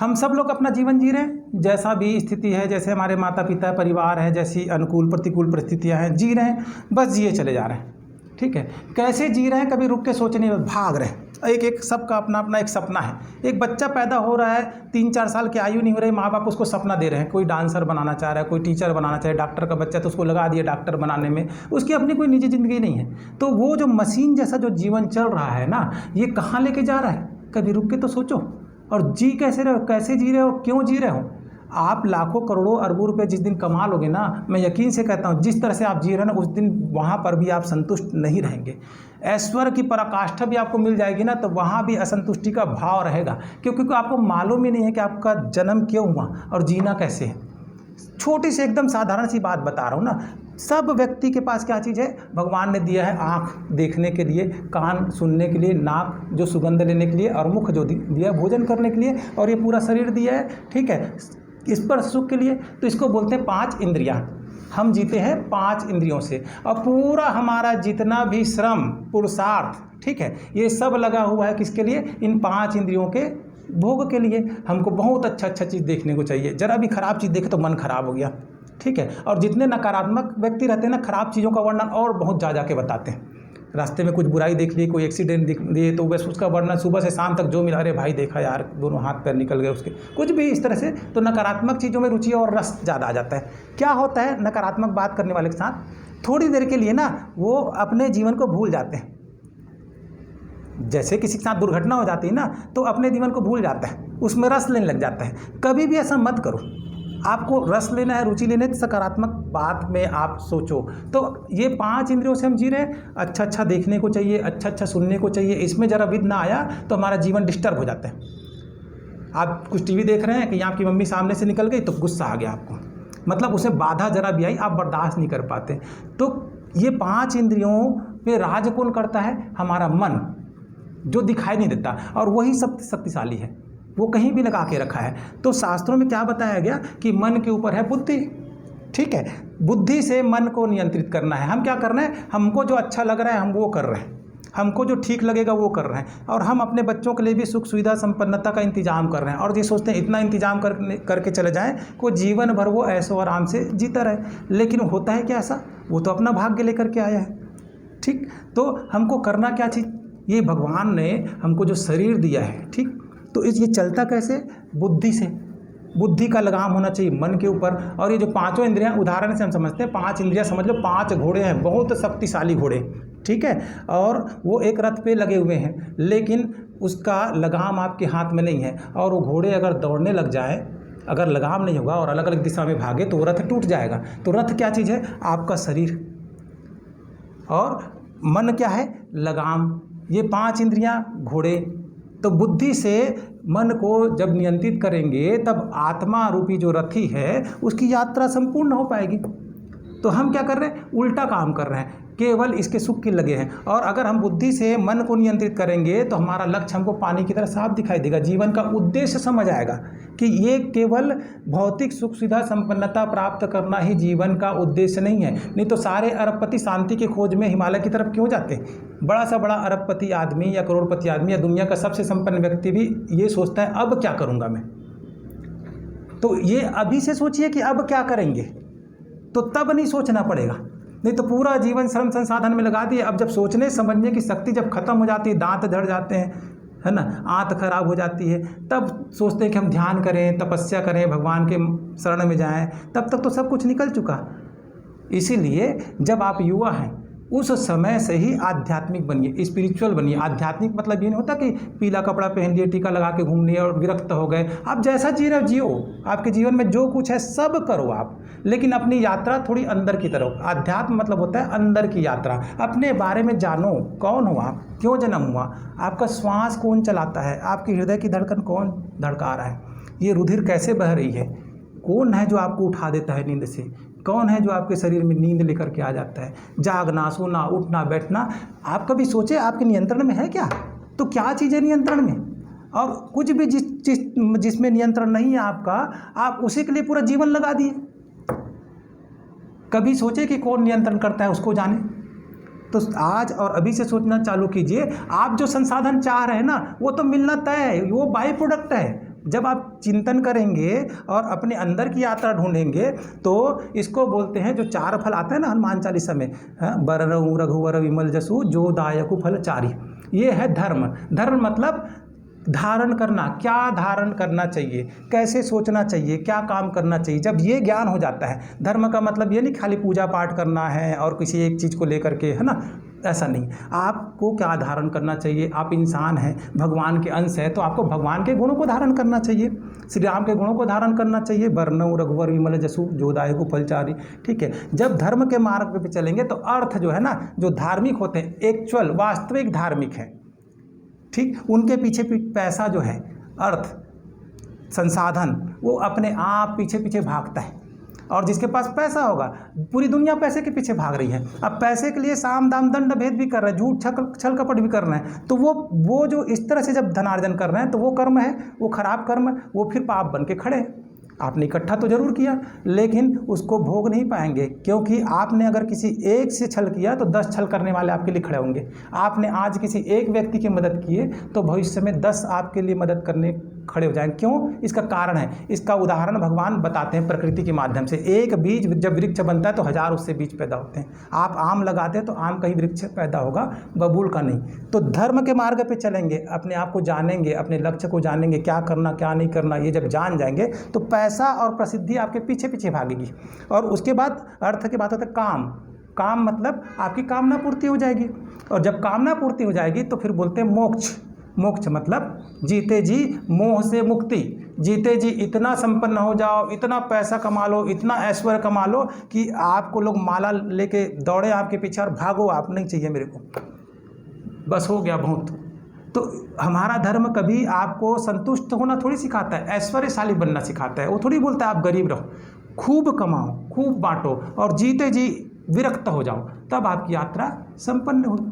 हम सब लोग अपना जीवन जी रहे हैं, जैसा भी स्थिति है, जैसे हमारे माता पिता परिवार है, जैसी अनुकूल प्रतिकूल परिस्थितियां हैं, जी रहे हैं, बस जिए चले जा रहे हैं। ठीक है, कैसे जी रहे हैं, कभी रुक के सोचने में भाग रहे हैं। एक एक सबका अपना अपना एक सपना है। एक बच्चा पैदा हो रहा है, 3-4 साल की आयु नहीं हो रही, माँ बाप उसको सपना दे रहे हैं, कोई डांसर बनाना चाह रहा है, कोई टीचर बनाना चाहे, डॉक्टर का बच्चा तो उसको लगा दिया डॉक्टर बनाने में, उसकी अपनी कोई निजी ज़िंदगी नहीं है। तो वो जो मशीन जैसा जो जीवन चल रहा है ना, ये कहाँ लेके जा रहा है, कभी रुक के तो सोचो। और जी कैसे रहे हो, कैसे जी रहे हो, क्यों जी रहे हो। आप लाखों करोड़ों अरबों रुपए जिस दिन कमा लोगे ना, मैं यकीन से कहता हूँ जिस तरह से आप जी रहे हो ना, उस दिन वहाँ पर भी आप संतुष्ट नहीं रहेंगे। ऐश्वर्य की पराकाष्ठा भी आपको मिल जाएगी ना, तो वहाँ भी असंतुष्टि का भाव रहेगा, क्योंकि आपको मालूम ही नहीं है कि आपका जन्म क्यों हुआ और जीना कैसे है। छोटी सी एकदम साधारण सी बात बता रहा हूँ ना, सब व्यक्ति के पास क्या चीज़ है, भगवान ने दिया है आँख देखने के लिए, कान सुनने के लिए, नाक जो सुगंध लेने के लिए, और मुख जो दिया है भोजन करने के लिए, और ये पूरा शरीर दिया है। ठीक है, स्पर्श सुख के लिए। तो इसको बोलते हैं 5 इंद्रियां। हम जीते हैं 5 इंद्रियों से, और पूरा हमारा जितना भी श्रम पुरुषार्थ, ठीक है, ये सब लगा हुआ है किसके लिए, इन 5 इंद्रियों के भोग के लिए। हमको बहुत अच्छा चीज़ देखने को चाहिए, जरा भी खराब चीज़ देखे तो मन खराब हो गया। ठीक है, और जितने नकारात्मक व्यक्ति रहते हैं ना, खराब चीज़ों का वर्णन और बहुत जा के बताते हैं। रास्ते में कुछ बुराई देख ली, कोई एक्सीडेंट दिख लिए, तो बस उसका वर्णन सुबह से शाम तक जो मिला, अरे भाई देखा यार दोनों हाथ पैर निकल गए उसके, कुछ भी इस तरह से। तो नकारात्मक चीज़ों में रुचि और रस ज़्यादा आ जाता है। क्या होता है नकारात्मक बात करने वाले के साथ, थोड़ी देर के लिए ना वो अपने जीवन को भूल जाते हैं। जैसे किसी के साथ दुर्घटना हो जाती है ना, तो अपने जीवन को भूल जाता है, उसमें रस लेने लग जाता है। कभी भी ऐसा मत करो। आपको रस लेना है, रुचि लेना है, सकारात्मक बात में आप सोचो। तो ये 5 इंद्रियों से हम जी रहे हैं, अच्छा देखने को चाहिए, अच्छा सुनने को चाहिए। इसमें जरा विध ना आया तो हमारा जीवन डिस्टर्ब हो जाता है। आप कुछ टीवी देख रहे हैं कि आपकी मम्मी सामने से निकल गई तो गुस्सा आ गया आपको, मतलब उसे बाधा जरा भी आई, आप बर्दाश्त नहीं कर पाते। तो ये 5 इंद्रियों में राज कौन करता है, हमारा मन, जो दिखाई नहीं देता, और वही सबसे शक्तिशाली है, वो कहीं भी लगा के रखा है। तो शास्त्रों में क्या बताया गया कि मन के ऊपर है बुद्धि। ठीक है, बुद्धि से मन को नियंत्रित करना है। हम क्या कर रहे हैं, हमको जो अच्छा लग रहा है हम वो कर रहे हैं, हमको जो ठीक लगेगा वो कर रहे हैं, और हम अपने बच्चों के लिए भी सुख सुविधा संपन्नता का इंतजाम कर रहे हैं, और ये सोचते हैं इतना इंतजाम करके चले जाएं को जीवन भर वो ऐशो आराम से जीता रहे। लेकिन होता है क्या ऐसा, वो तो अपना भाग्य लेकर के आया है। ठीक, तो हमको करना क्या चीज़, ये भगवान ने हमको जो शरीर दिया है, ठीक, तो ये चलता कैसे, बुद्धि से। बुद्धि का लगाम होना चाहिए मन के ऊपर। और ये जो 5 इंद्रियां, उदाहरण से हम समझते हैं, 5 इंद्रियां समझ लो 5 घोड़े हैं, बहुत शक्तिशाली घोड़े। ठीक है, और वो एक रथ पे लगे हुए हैं, लेकिन उसका लगाम आपके हाथ में नहीं है, और वो घोड़े अगर दौड़ने लग जाए, अगर लगाम नहीं होगा और अलग अलग दिशा में भागे तो वो रथ टूट जाएगा। तो रथ क्या चीज़ है, आपका शरीर, और मन क्या है, लगाम। ये 5 इंद्रियां घोड़े। तो बुद्धि से मन को जब नियंत्रित करेंगे, तब आत्मा रूपी जो रथी है उसकी यात्रा संपूर्ण हो पाएगी। तो हम क्या कर रहे हैं, उल्टा काम कर रहे हैं, केवल इसके सुख के लगे हैं। और अगर हम बुद्धि से मन को नियंत्रित करेंगे तो हमारा लक्ष्य हमको पानी की तरह साफ दिखाई देगा, जीवन का उद्देश्य समझ आएगा कि ये केवल भौतिक सुख सुविधा संपन्नता प्राप्त करना ही जीवन का उद्देश्य नहीं है। नहीं तो सारे अरबपति शांति की खोज में हिमालय की तरफ क्यों जाते हैं। बड़ा सा बड़ा अरबपति आदमी या करोड़पति आदमी या दुनिया का सबसे संपन्न व्यक्ति भी ये सोचता है अब क्या करूँगा मैं। तो ये अभी से सोचिए कि अब क्या करेंगे, तो तब नहीं सोचना पड़ेगा। नहीं तो पूरा जीवन श्रम संसाधन में लगा दिए, अब जब सोचने समझने की शक्ति जब खत्म हो जाती है, दांत झड़ जाते हैं, है ना, आंत खराब हो जाती है, तब सोचते हैं कि हम ध्यान करें, तपस्या करें, भगवान के शरण में जाएं, तब तक तो सब कुछ निकल चुका। इसीलिए जब आप युवा हैं उस समय से ही आध्यात्मिक बनिए, स्पिरिचुअल बनिए। आध्यात्मिक मतलब ये नहीं होता कि पीला कपड़ा पहन लिए, टीका लगा के घूम लिए और विरक्त हो गए। आप जैसा जी रहे हो जियो, आपके जीवन में जो कुछ है सब करो आप, लेकिन अपनी यात्रा थोड़ी अंदर की तरफ। आध्यात्म मतलब होता है अंदर की यात्रा। अपने बारे में जानो, कौन हो आप, क्यों जन्म हुआ, आपका श्वास कौन चलाता है, आपके हृदय की धड़कन कौन धड़का रहा है, ये रुधिर कैसे बह रही है, कौन है जो आपको उठा देता है नींद से, कौन है जो आपके शरीर में नींद लेकर के आ जाता है। जागना, सोना, उठना, बैठना, आप कभी सोचे आपके नियंत्रण में है क्या, तो क्या चीज़ है नियंत्रण में। और कुछ भी जिसमें नियंत्रण नहीं है आपका, आप उसी के लिए पूरा जीवन लगा दिए। कभी सोचे कि कौन नियंत्रण करता है उसको जाने। तो आज और अभी से सोचना चालू कीजिए। आप जो संसाधन चाह रहे हैं ना, वो तो मिलना तय है, वो बाई प्रोडक्ट है, जब आप चिंतन करेंगे और अपने अंदर की यात्रा ढूंढेंगे तो इसको बोलते हैं, जो 4 फल आते हैं ना हनुमान चालीसा में, बरनऊ रघुवर विमल जसु जो दायकु फल चारि, ये है धर्म। धर्म मतलब धारण करना, क्या धारण करना चाहिए, कैसे सोचना चाहिए, क्या काम करना चाहिए। जब ये ज्ञान हो जाता है, धर्म का मतलब ये नहीं खाली पूजा पाठ करना है और किसी एक चीज़ को लेकर के, है ना, ऐसा नहीं। आपको क्या धारण करना चाहिए, आप इंसान हैं, भगवान के अंश है, तो आपको भगवान के गुणों को धारण करना चाहिए, श्री राम के गुणों को धारण करना चाहिए। बरनऊ रघुवर विमल जसु जो दायकु फल चारि, ठीक है। जब धर्म के मार्ग पे चलेंगे तो अर्थ जो है ना, जो धार्मिक होते हैं, एक्चुअल वास्तविक धार्मिक है, ठीक, उनके पीछे पैसा जो है, अर्थ संसाधन, वो अपने आप पीछे पीछे भागता है। और जिसके पास पैसा होगा, पूरी दुनिया पैसे के पीछे भाग रही है। अब पैसे के लिए साम दाम दंड भेद भी कर रहे हैं, झूठ छल कपट भी कर रहे हैं, तो वो जो इस तरह से जब धनार्जन कर रहे हैं तो वो कर्म है, वो खराब कर्म है, वो फिर पाप बन के खड़े हैं। आपने इकट्ठा तो जरूर किया लेकिन उसको भोग नहीं पाएंगे, क्योंकि आपने अगर किसी एक से छल किया तो 10 छल करने वाले आपके लिए खड़े होंगे। आपने आज किसी एक व्यक्ति की मदद किए तो भविष्य में 10 आपके लिए मदद करने खड़े हो जाएंगे। क्यों? इसका कारण है, इसका उदाहरण भगवान बताते हैं प्रकृति के माध्यम से। एक बीज जब वृक्ष बनता है तो 1000 उससे बीज पैदा होते हैं। आप आम लगाते हैं तो आम का ही वृक्ष पैदा होगा, बबूल का नहीं। तो धर्म के मार्ग पे चलेंगे, अपने आप को जानेंगे, अपने लक्ष्य को जानेंगे, क्या करना क्या नहीं करना, ये जब जान जाएंगे तो पैसा और प्रसिद्धि आपके पीछे पीछे भागेगी। और उसके बाद अर्थ के बाद होता है काम। काम मतलब आपकी कामना पूर्ति हो जाएगी, और जब कामना पूर्ति हो जाएगी तो फिर बोलते हैं मोक्ष। मोक्ष मतलब जीते जी मोह से मुक्ति, जीते जी इतना संपन्न हो जाओ, इतना पैसा कमा लो, इतना ऐश्वर्य कमा लो कि आपको लोग माला लेके दौड़े आपके पीछे और भागो, आप नहीं चाहिए मेरे को, बस हो गया बहुत। तो हमारा धर्म कभी आपको संतुष्ट होना थोड़ी सिखाता है, ऐश्वर्यशाली बनना सिखाता है। वो थोड़ी बोलता है आप गरीब रहो, खूब कमाओ, खूब बांटो और जीते जी विरक्त हो जाओ, तब आपकी यात्रा संपन्न होगी।